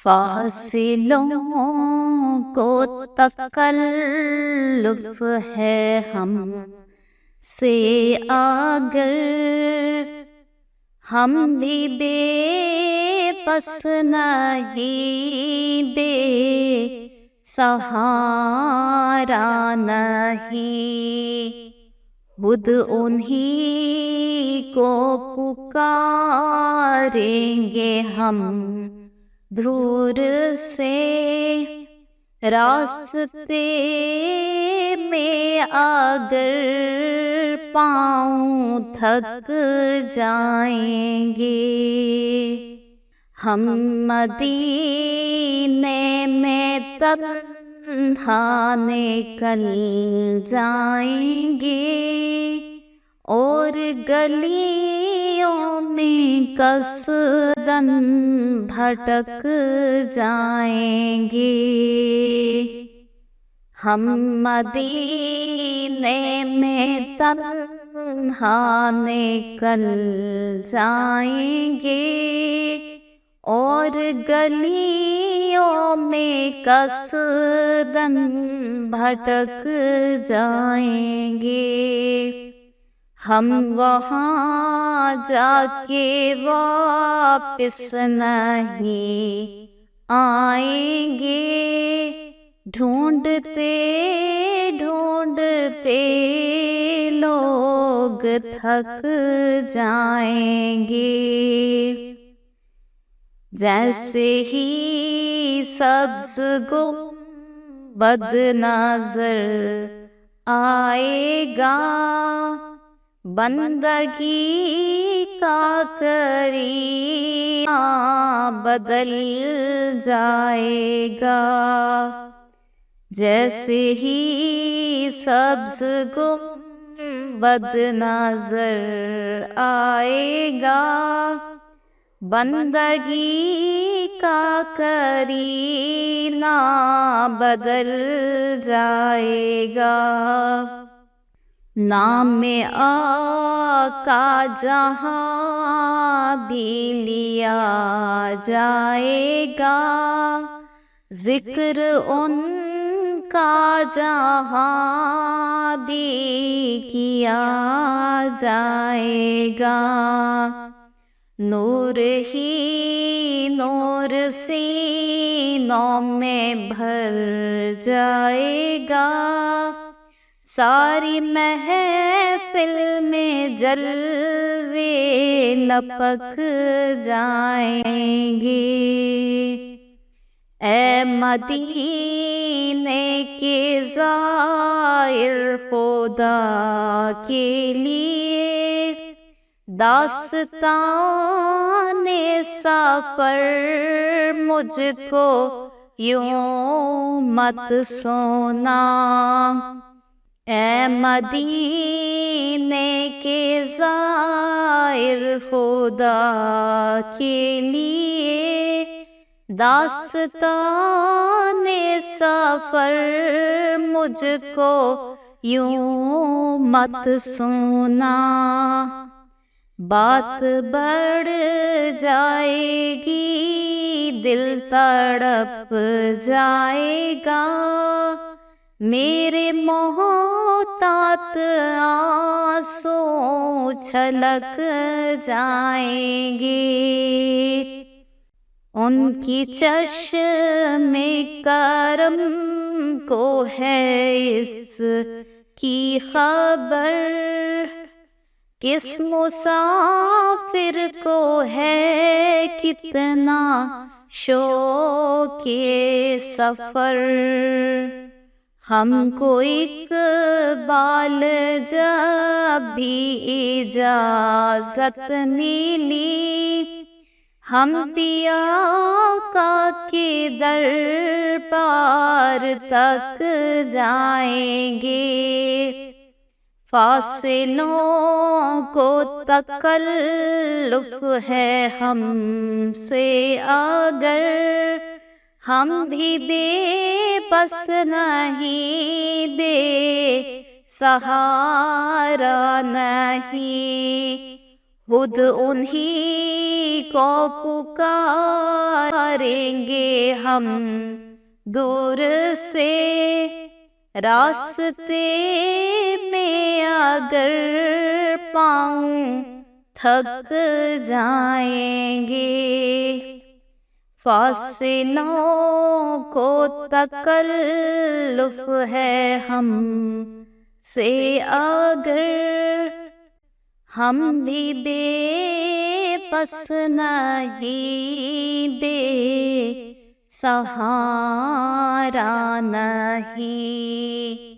فاصلوں کو تکلف ہے ہم سے اگر، ہم بھی بے بس نہیں، بے سہارا نہیں، خود انہی کو پکاریں گے ہم دور سے، راستے میں اگر پاؤں تھک جائیں گے، ہم مدینے میں تنہا نکل جائیں گے، اور گلیوں میں قصداً بھٹک جائیں گے، ہم مدینے میں تنہا نکل جائیں گے، اور گلیوں میں قصداً بھٹک جائیں گے، ہم وہاں جا کے واپس نہیں آئیں گے، ڈھونڈتے ڈھونڈتے لوگ تھک جائیں گے، جیسے ہی سبز گنبد نظر آئے گا، بندگی کا کرینہ بدل جائے گا، جیسے ہی سبز گنبد نظر آئے گا، بندگی کا کرینہ بدل جائے گا، نام آقا جہاں بھی لیا جائے گا، ذکر ان کا جہاں بھی کیا جائے گا، نور ہی نور سینوں میں بھر جائے گا، ساری محفل میں جلوے لپک جائیں گے، اے مدینے کے زائر خدا کے لیے داستان سفر مجھ کو یوں مت سونا، اے مدینے کے زائر خدا کے لیے داستان سفر مجھ کو یوں مت سونا، بات بڑھ جائے گی دل تڑپ جائے گا، میرے محتاط آنسو چھلک جائیں گے، ان کی چشم کرم کو ہے اس کی خبر، کس مسافر کو ہے کتنا شوق سفر، ہم کو اقبال جب بھی اجازت ملی، ہم بھی آقا کے دربار تک جائیں گے، فاصلوں کو تکلف ہے ہم سے اگر، ہم بھی بے بس نہیں، بے سہارا نہیں، خود انہی کو پکاریں گے ہم دور سے، راستے میں اگر پاؤں تھک جائیں گے، فاصلوں کو تکلف ہے ہم سے اگر، ہم بھی بے بس نہیں، بے سہارا نہیں۔